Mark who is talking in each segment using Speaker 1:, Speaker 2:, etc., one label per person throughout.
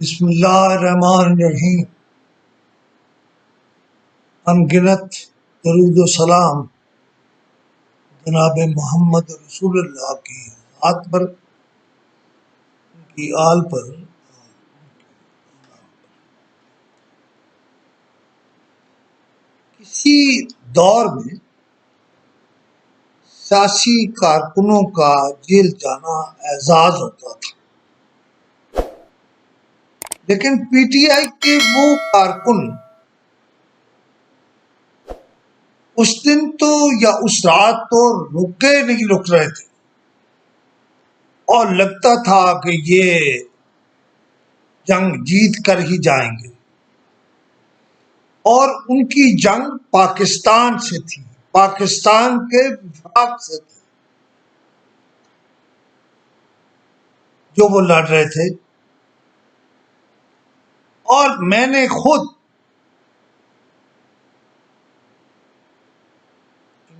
Speaker 1: بسم اللہ الرحمن الرحیم۔ انگنت درود و سلام جناب محمد رسول اللہ کی ذات پر، ان کی آل پر۔ کسی دور میں سیاسی کارکنوں کا جیل جانا اعزاز ہوتا تھا، لیکن پی ٹی آئی کے وہ کارکن اس دن تو یا اس رات تو نہیں رک رہے تھے، اور لگتا تھا کہ یہ جنگ جیت کر ہی جائیں گے، اور ان کی جنگ پاکستان سے تھی، پاکستان کے وفاق سے تھی جو وہ لڑ رہے تھے۔ اور میں نے خود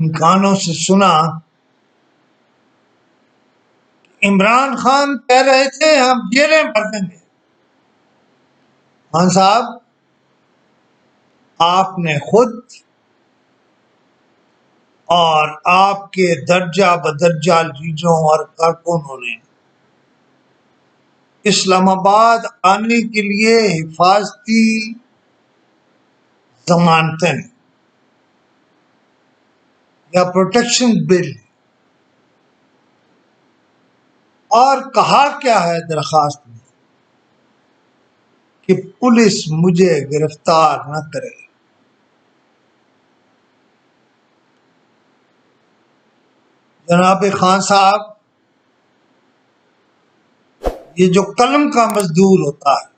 Speaker 1: ان کانوں سے سنا کہ عمران خان کہہ رہے تھے ہم جیلیں بھر دیں گے۔ خان صاحب، آپ نے خود اور آپ کے درجہ بدرجہ لیڈروں اور کارکنوں نے اسلام آباد آنے کے لیے حفاظتی ضمانتیں یا پروٹیکشن بل، اور کہا کیا ہے درخواست میں کہ پولیس مجھے گرفتار نہ کرے۔ جناب خان صاحب، یہ جو قلم کا مزدور ہوتا ہے،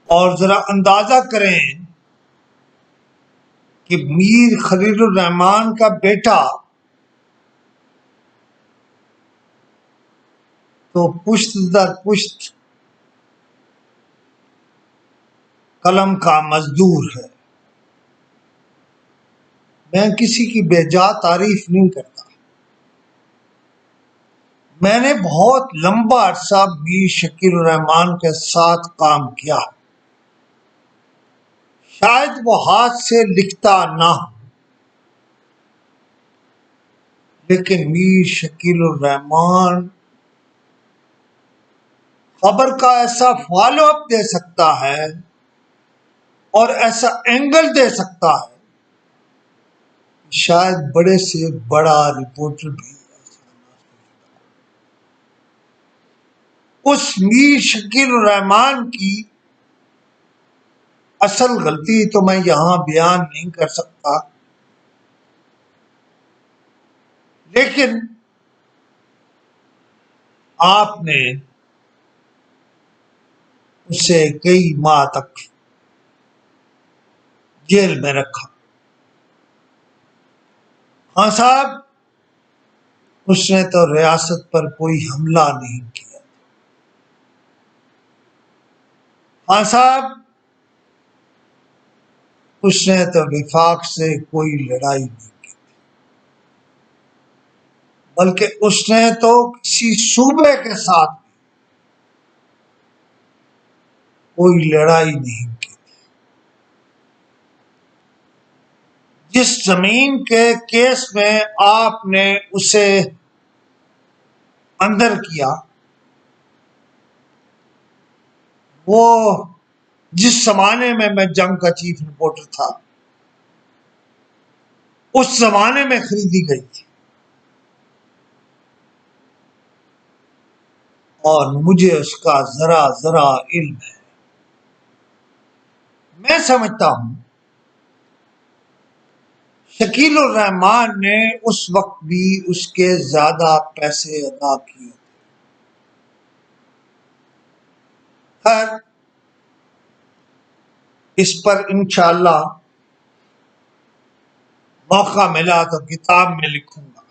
Speaker 1: اور ذرا اندازہ کریں کہ میر خلیل الرحمان کا بیٹا تو پشت در پشت قلم کا مزدور ہے۔ میں کسی کی بے جا تعریف نہیں کرتا، میں نے بہت لمبا عرصہ میر شکیل الرحمان کے ساتھ کام کیا، شاید وہ ہاتھ سے لکھتا نہ ہو، لیکن میر شکیل الرحمان خبر کا ایسا فالو اپ دے سکتا ہے اور ایسا اینگل دے سکتا ہے، شاید بڑے سے بڑا رپورٹر بھی ایسا نہ سکتا۔ اس میر شکیل الرحمان کی اصل غلطی تو میں یہاں بیان نہیں کر سکتا، لیکن آپ نے اسے کئی ماہ تک جیل میں رکھا۔ ہاں صاحب، اس نے تو ریاست پر کوئی حملہ نہیں کیا۔ ہاں صاحب، اس نے تو وفاق سے کوئی لڑائی نہیں کی، بلکہ اس نے تو کسی صوبے کے ساتھ کوئی لڑائی نہیں کی۔ جس زمین کے کیس میں آپ نے اسے اندر کیا، وہ جس زمانے میں جنگ کا چیف رپورٹر تھا، اس زمانے میں خریدی گئی تھی، اور مجھے اس کا ذرا ذرا علم ہے۔ میں سمجھتا ہوں شکیل الرحمان نے اس وقت بھی اس کے زیادہ پیسے ادا کیے۔ خیر، اس پر انشاءاللہ موقع ملا تو کتاب میں لکھوں گا،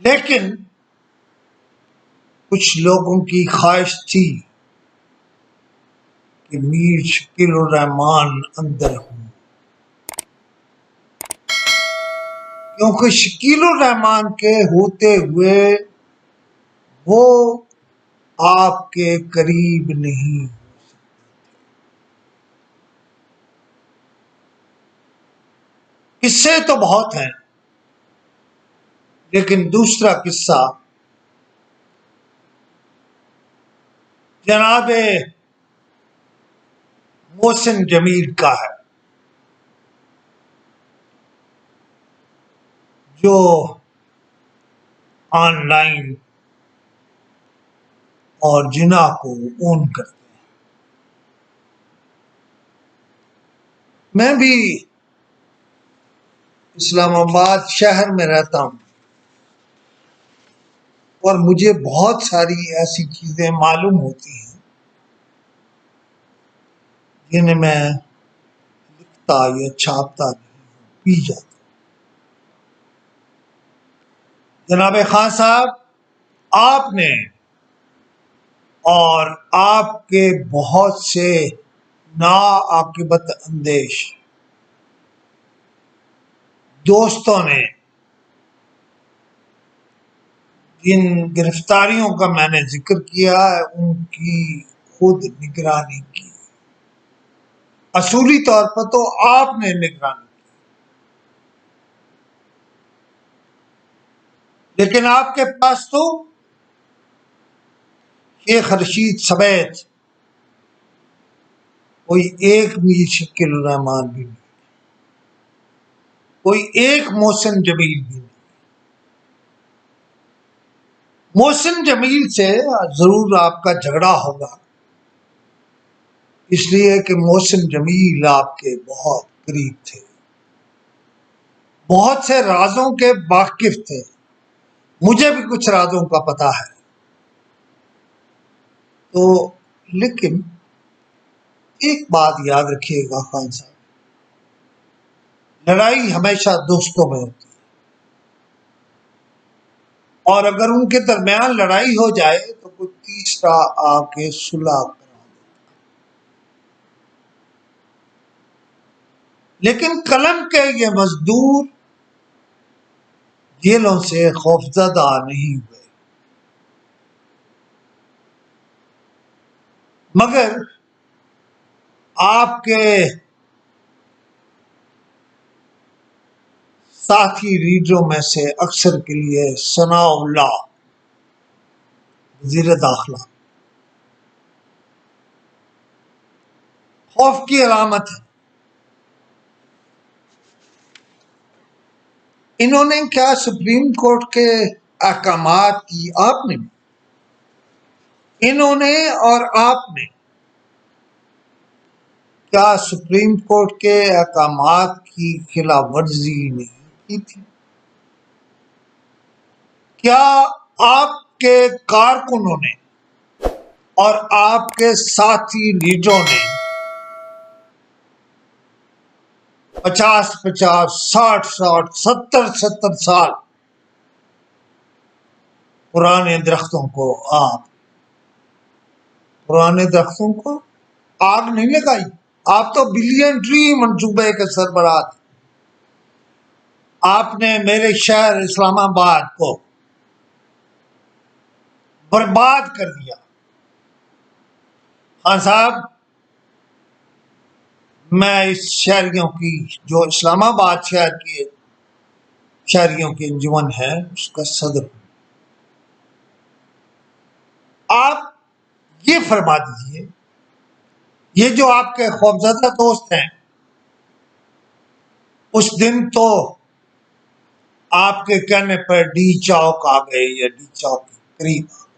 Speaker 1: لیکن کچھ لوگوں کی خواہش تھی کہ میر شکیل الرحمان اندر ہوں، کیونکہ شکیل الرحمان کے ہوتے ہوئے وہ آپ کے قریب نہیں. قصے تو بہت ہیں، لیکن دوسرا قصہ جناب محسن جمیل کا ہے، جو آن لائن اور جنا کو اون کرتے ہیں. میں بھی اسلام آباد شہر میں رہتا ہوں، اور مجھے بہت ساری ایسی چیزیں معلوم ہوتی ہیں جنہیں میں لکھتا یا چھاپتا نہیں پی جاتا. جناب خان صاحب، آپ نے اور آپ کے بہت سے ناعاقبت اندیش دوستوں نے جن گرفتاریوں کا میں نے ذکر کیا ہے ان کی خود نگرانی کی. اصولی طور پر تو آپ نے نگرانی کی، لیکن آپ کے پاس تو شیخ رشید سمیت کوئی ایک میر شکیل الرحمان بھی نہیں، کوئی ایک محسن جمیل بھی نہیں. محسن جمیل سے ضرور آپ کا جھگڑا ہوگا، اس لیے کہ محسن جمیل آپ کے بہت قریب تھے، بہت سے رازوں کے واقف تھے. مجھے بھی کچھ رازوں کا پتہ ہے. تو لیکن ایک بات یاد رکھیے گا خان صاحب، لڑائی ہمیشہ دوستوں میں ہوتی ہے، اور اگر ان کے درمیان لڑائی ہو جائے تو کوئی تیسرا آ کے صلح کرا دے. لیکن قلم کے یہ مزدور جیلوں سے خوفزدہ نہیں ہوئے، مگر آپ کے ساتھی لیڈروں میں سے اکثر کے لیے ثناء اللہ وزیر داخلہ خوف کی علامت ہے. انہوں نے کیا سپریم کورٹ کے احکامات کی، آپ نے، انہوں نے اور آپ نے کیا سپریم کورٹ کے احکامات کی خلاف ورزی نہیں کی تھی؟ کیا آپ کے کارکنوں نے اور آپ کے ساتھی لیڈروں نے 50-50 60-60 70-70 سال پرانے درختوں کو آگ نہیں لگائی؟ آپ تو بلین ٹری منصوبے کے سربراہ تھے. آپ نے میرے شہر اسلام آباد کو برباد کر دیا. خان صاحب، میں اس شہریوں کی، جو اسلام آباد شہر کے شہریوں کی انجمن ہے، اس کا صدر ہوں. آپ یہ فرما دیجئے، یہ جو آپ کے خوفزدہ دوست ہیں، اس دن تو آپ کے کہنے پر ڈی چوک آ گئے یا ڈی چوک کے قریب آ گئے.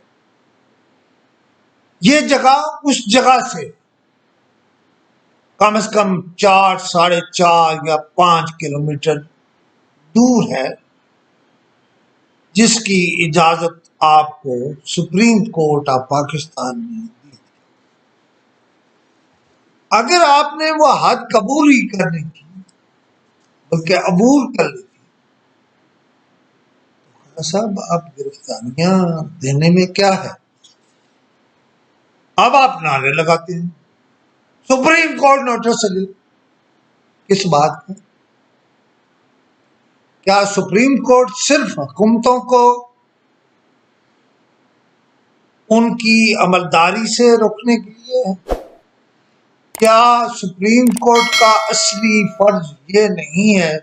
Speaker 1: یہ جگہ اس جگہ سے کم از کم 4 ساڑھے 4 یا 5 کلومیٹر دور ہے، جس کی اجازت آپ کو سپریم کورٹ آف پاکستان نے دی تھی. اگر آپ نے وہ حد قبول ہی کرنی تھی، بلکہ عبور کر لی تھی، تو صاحب آپ گرفتاریاں دینے میں کیا ہے؟ اب آپ نعرے لگاتے ہیں سپریم کورٹ نوٹس لے. کس بات کا؟ کیا سپریم کورٹ صرف حکومتوں کو ان کی عملداری سے روکنے کے لیے ہے؟ کیا سپریم کورٹ کا اصلی فرض یہ نہیں ہے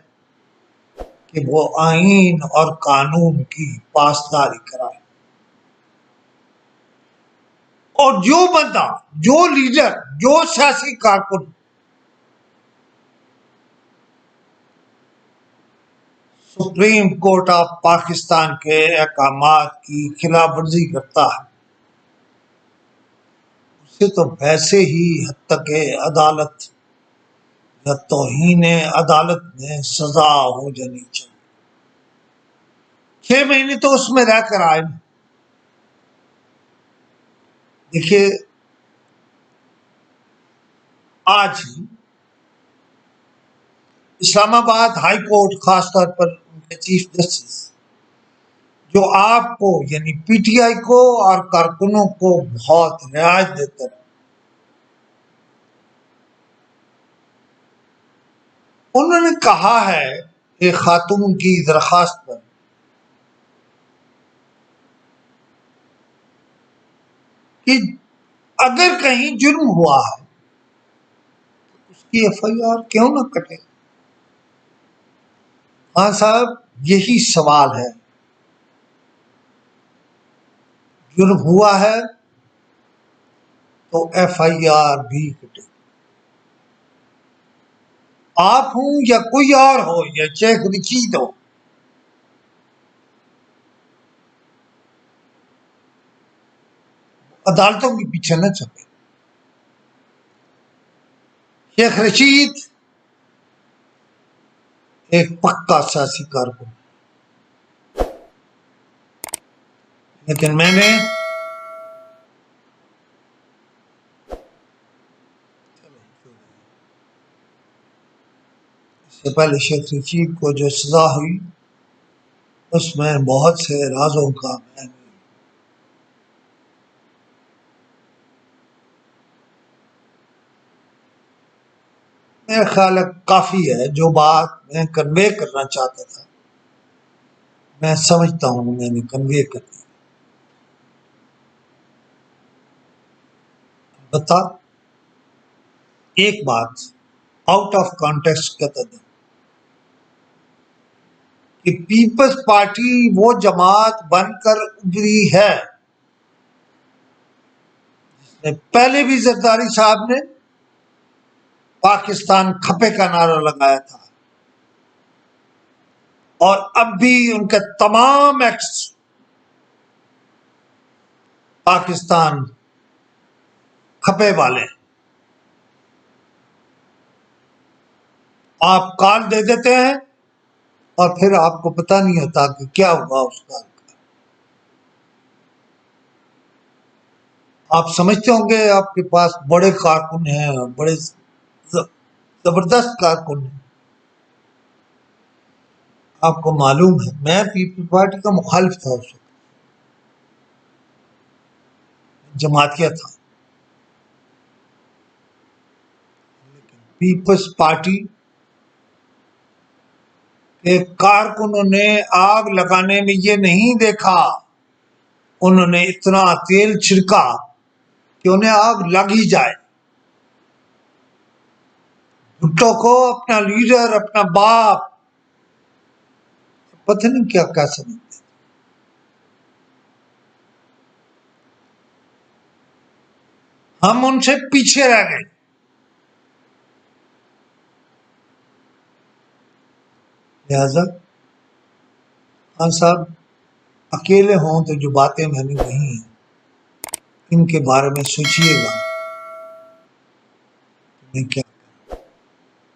Speaker 1: کہ وہ آئین اور قانون کی پاسداری کرائے؟ اور جو بندہ، جو لیڈر، جو سیاسی کارکن سپریم کورٹ آف پاکستان کے احکامات کی خلاف ورزی کرتا ہے، اسے تو ویسے ہی حد تک عدالت یا توہین عدالت میں سزا ہو جانی چاہیے۔ 6 مہینے تو اس میں رہ کر آئے۔ دیکھیے، آج اسلام آباد ہائی کورٹ، خاص طور پر ان کے چیف جسٹس، جو آپ کو یعنی پی ٹی آئی کو اور کارکنوں کو بہت رعایت دیتے ہیں، انہوں نے کہا ہے ایک خاتون کی درخواست پر کہ اگر کہیں جرم ہوا ہے اس کی ایف آئی آر کیوں نہ کٹے؟ ہاں صاحب، یہی سوال ہے۔ جرم ہوا ہے تو ایف آئی آر بھی کٹے، آپ ہوں یا کوئی اور ہو، یا شیخ رشید ہو، عدالتوں کے پیچھے نہ چلے۔ شیخ رشید ایک پکا سیاسی کارکن، لیکن میں نے اس سے پہلے شیخ رشید کو جو سزا ہوئی اس میں بہت سے رازوں کا میرا خیال ہے کافی ہے۔ جو بات میں کنوے کرنا چاہتا تھا میں سمجھتا ہوں میں نے کنوے کر دی۔ بتا ایک بات آؤٹ آف کانٹیکسٹ کہتا تھا کہ پیپلز پارٹی وہ جماعت بن کر ابھری ہے جس نے پہلے بھی زرداری صاحب نے پاکستان کھپے کا نعرہ لگایا تھا، اور اب بھی ان کے تمام ایکٹس پاکستان کھپے والے ہیں۔ آپ کال دے دیتے ہیں اور پھر آپ کو پتہ نہیں ہوتا کہ کیا ہوا اس کال کا۔ آپ سمجھتے ہوں گے آپ کے پاس بڑے کارکن ہیں، بڑے زبردست کارکن ہیں۔ آپ کو معلوم ہے میں پیپل پارٹی کا مخالف تھا، اس وقت جماعتیہ تھا، لیکن پیپلز پارٹی کے کارکنوں نے آگ لگانے میں یہ نہیں دیکھا، انہوں نے اتنا تیل چھڑکا کہ انہیں آگ لگ ہی جائے۔ بھٹو کو اپنا لیڈر، اپنا باپ، پتہ نہیں کیا کہہ سکتے۔ ہم ان سے پیچھے رہ گئے۔ لہذا خان صاحب اکیلے ہوں تو جو باتیں میں نے کہی ہیں ان کے بارے میں سوچئے گا میں کیا